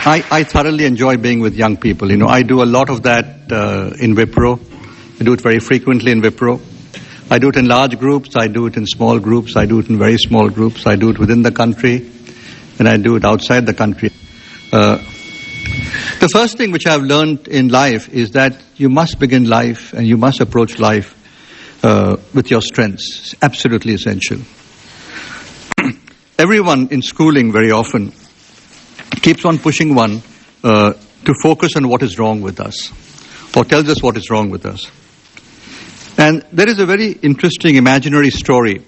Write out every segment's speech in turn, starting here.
I thoroughly enjoy being with young people. I do a lot of that in Wipro. I do it very frequently in Wipro. I do it in large groups. I do it in small groups. I do it in very small groups. I do it within the country, and I do it outside the country. The first thing which I've learned in life is that you must begin life and you must approach life with your strengths. It's absolutely essential. Everyone in schooling very often keeps on pushing one to focus on what is wrong with us, or tells us what is wrong with us. And there is a very interesting imaginary story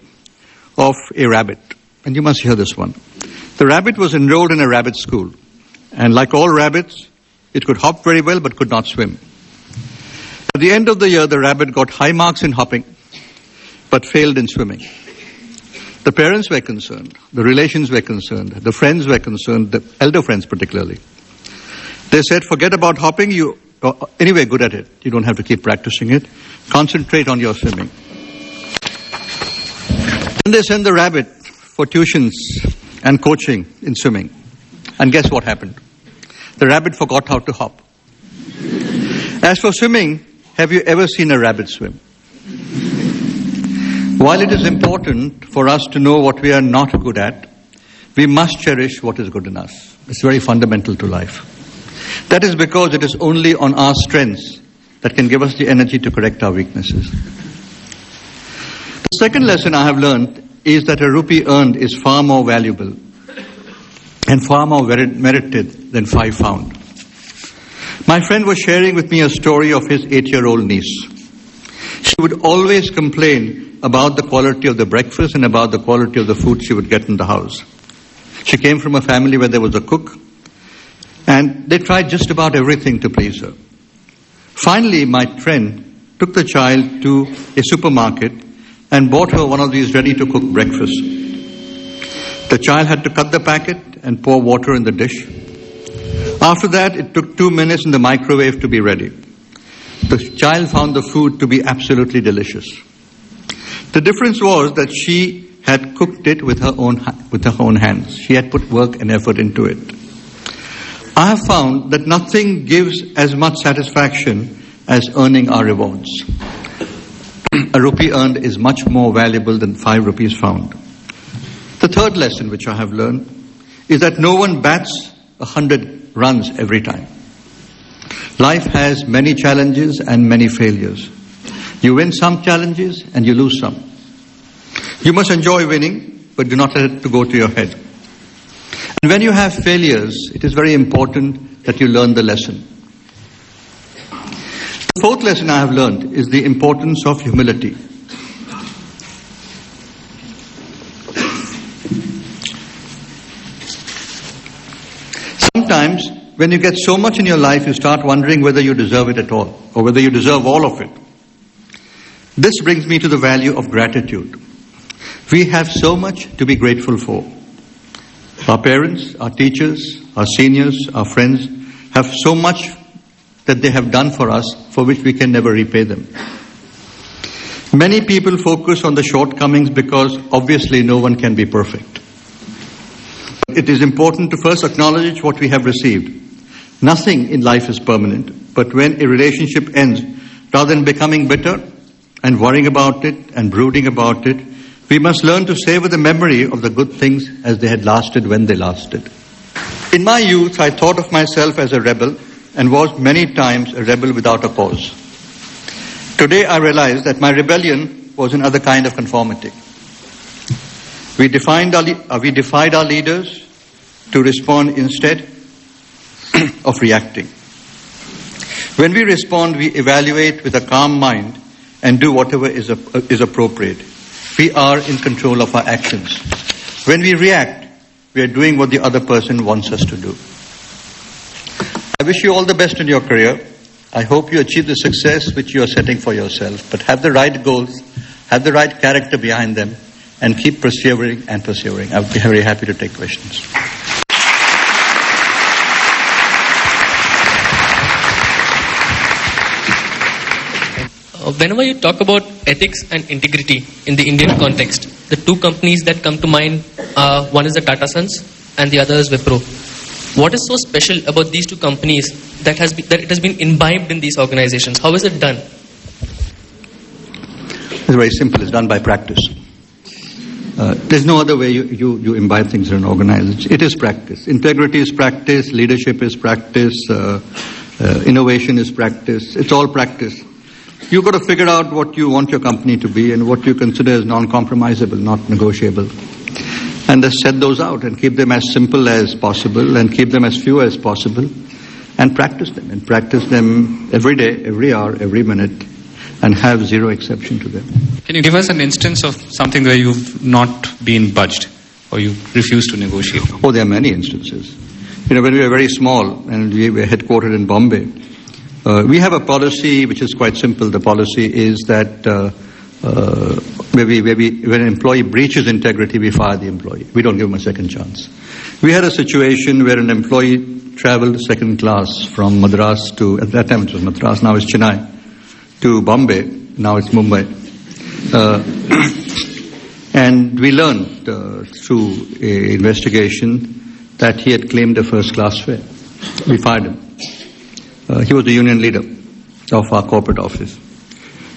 of a rabbit, and you must hear this one. The rabbit was enrolled in a rabbit school, and like all rabbits, it could hop very well but could not swim. At the end of the year, the rabbit got high marks in hopping but failed in swimming. The parents were concerned, the relations were concerned, the friends were concerned, the elder friends particularly. They said, forget about hopping, you are anyway good at it. You don't have to keep practicing it. Concentrate on your swimming. Then they sent the rabbit for tuitions and coaching in swimming. And guess what happened? The rabbit forgot how to hop. As for swimming, have you ever seen a rabbit swim? While it is important for us to know what we are not good at, we must cherish what is good in us. It's very fundamental to life. That is because it is only on our strengths that can give us the energy to correct our weaknesses. The second lesson I have learned is that a rupee earned is far more valuable and far more merited than 5 found. My friend was sharing with me a story of his 8-year-old niece. She would always complain about the quality of the breakfast and about the quality of the food she would get in the house. She came from a family where there was a cook, and they tried just about everything to please her. Finally, my friend took the child to a supermarket and bought her one of these ready-to-cook breakfasts. The child had to cut the packet and pour water in the dish. After that, it took 2 minutes in the microwave to be ready. The child found the food to be absolutely delicious. The difference was that she had cooked it with her own hands. She had put work and effort into it. I have found that nothing gives as much satisfaction as earning our rewards. A rupee earned is much more valuable than 5 rupees found. The third lesson which I have learned is that no one bats 100 runs every time. Life has many challenges and many failures. You win some challenges and you lose some. You must enjoy winning, but do not let it to go to your head. And when you have failures, it is very important that you learn the lesson. The fourth lesson I have learned is the importance of humility. Sometimes, when you get so much in your life, you start wondering whether you deserve it at all, or whether you deserve all of it. This brings me to the value of gratitude. We have so much to be grateful for. Our parents, our teachers, our seniors, our friends have so much that they have done for us for which we can never repay them. Many people focus on the shortcomings because obviously no one can be perfect. It is important to first acknowledge what we have received. Nothing in life is permanent, but when a relationship ends, rather than becoming bitter and worrying about it and brooding about it, we must learn to savor the memory of the good things as they had lasted when they lasted. In my youth, I thought of myself as a rebel and was many times a rebel without a cause. Today I realize that my rebellion was another kind of conformity. We defied our leaders to respond instead of reacting. When we respond, we evaluate with a calm mind and do whatever is appropriate. We are in control of our actions. When we react, we are doing what the other person wants us to do. I wish you all the best in your career. I hope you achieve the success which you are setting for yourself, but have the right goals, have the right character behind them, and keep persevering and persevering. I would be very happy to take questions. Whenever you talk about ethics and integrity in the Indian context, the two companies that come to mind, one is the Tata Sons and the other is Wipro. What is so special about these two companies that it has been imbibed in these organizations? How is it done? It's very simple. It's done by practice. There's no other way you imbibe things in an organization. It is practice. Integrity is practice. Leadership is practice. Innovation is practice. It's all practice. You've got to figure out what you want your company to be and what you consider as non-compromisable, not negotiable. And just set those out and keep them as simple as possible and keep them as few as possible and practice them. And practice them every day, every hour, every minute, and have zero exception to them. Can you give us an instance of something where you've not been budged or you refused to negotiate? Oh, there are many instances. When we were very small and we were headquartered in Bombay, we have a policy which is quite simple. The policy is that when an employee breaches integrity, we fire the employee. We don't give him a second chance. We had a situation where an employee traveled second class from Madras to, at that time it was Madras, now it's Chennai, to Bombay, now it's Mumbai. And we learned through an investigation that he had claimed a first class fare. We fired him. He was the union leader of our corporate office.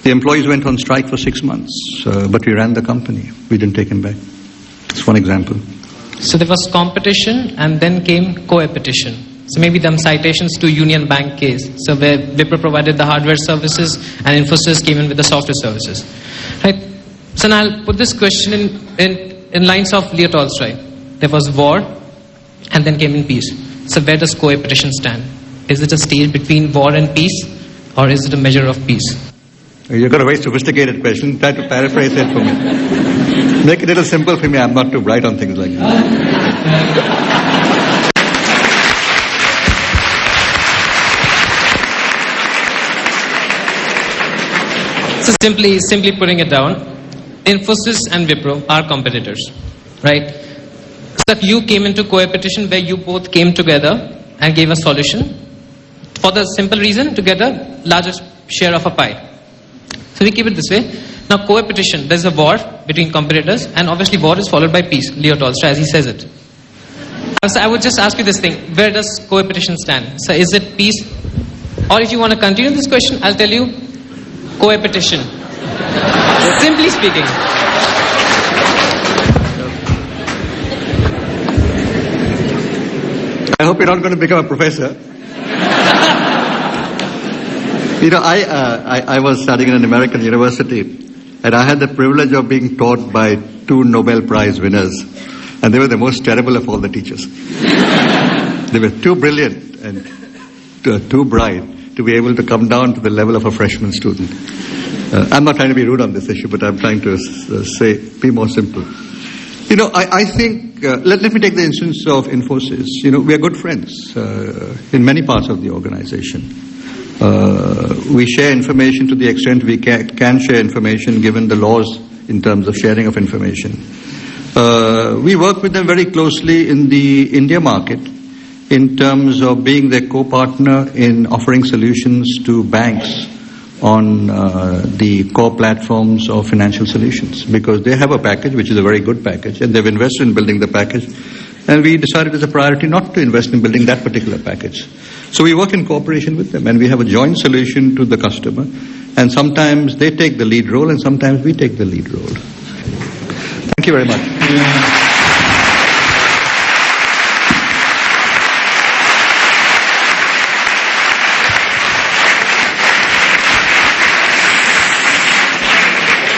The employees went on strike for 6 months, but we ran the company. We didn't take him back. That's one example. So there was competition and then came co-opetition. So maybe them citations to Union Bank case. So where Wipro provided the hardware services and Infosys came in with the software services. Right. So now I'll put this question in lines of Leo Tolstoy. There was war and then came in peace. So where does co-opetition stand? Is it a stage between war and peace, or is it a measure of peace? You've got a very sophisticated question. Try to paraphrase it for me. Make it a little simple for me. I'm not too bright on things like that. So simply putting it down, Infosys and Wipro are competitors, right? So that you came into co-opetition where you both came together and gave a solution for the simple reason to get a larger share of a pie. So we keep it this way. Now co-opetition, there's a war between competitors, and obviously war is followed by peace, Leo Tolstoy as he says it. So I would just ask you this thing, where does co-opetition stand? So is it peace? Or if you want to continue this question, I'll tell you, co-opetition. Simply speaking. I hope you're not going to become a professor. I was studying in an American university, and I had the privilege of being taught by 2 Nobel Prize winners, and they were the most terrible of all the teachers. They were too brilliant and too bright to be able to come down to the level of a freshman student. I'm not trying to be rude on this issue, but I'm trying to say, be more simple. I think, let me take the instance of Infosys. We are good friends in many parts of the organization. We share information to the extent we can share information given the laws in terms of sharing of information. We work with them very closely in the India market in terms of being their co-partner in offering solutions to banks on the core platforms of financial solutions, because they have a package which is a very good package and they've invested in building the package, and we decided as a priority not to invest in building that particular package. So we work in cooperation with them and we have a joint solution to the customer, and sometimes they take the lead role and sometimes we take the lead role. Thank you very much.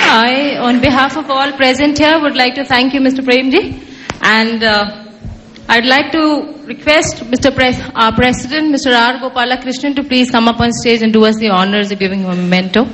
I, on behalf of all present here, would like to thank you, Mr. Premji, and I'd like to request our President, Mr. R. Gopalakrishnan, to please come up on stage and do us the honors of giving him a memento.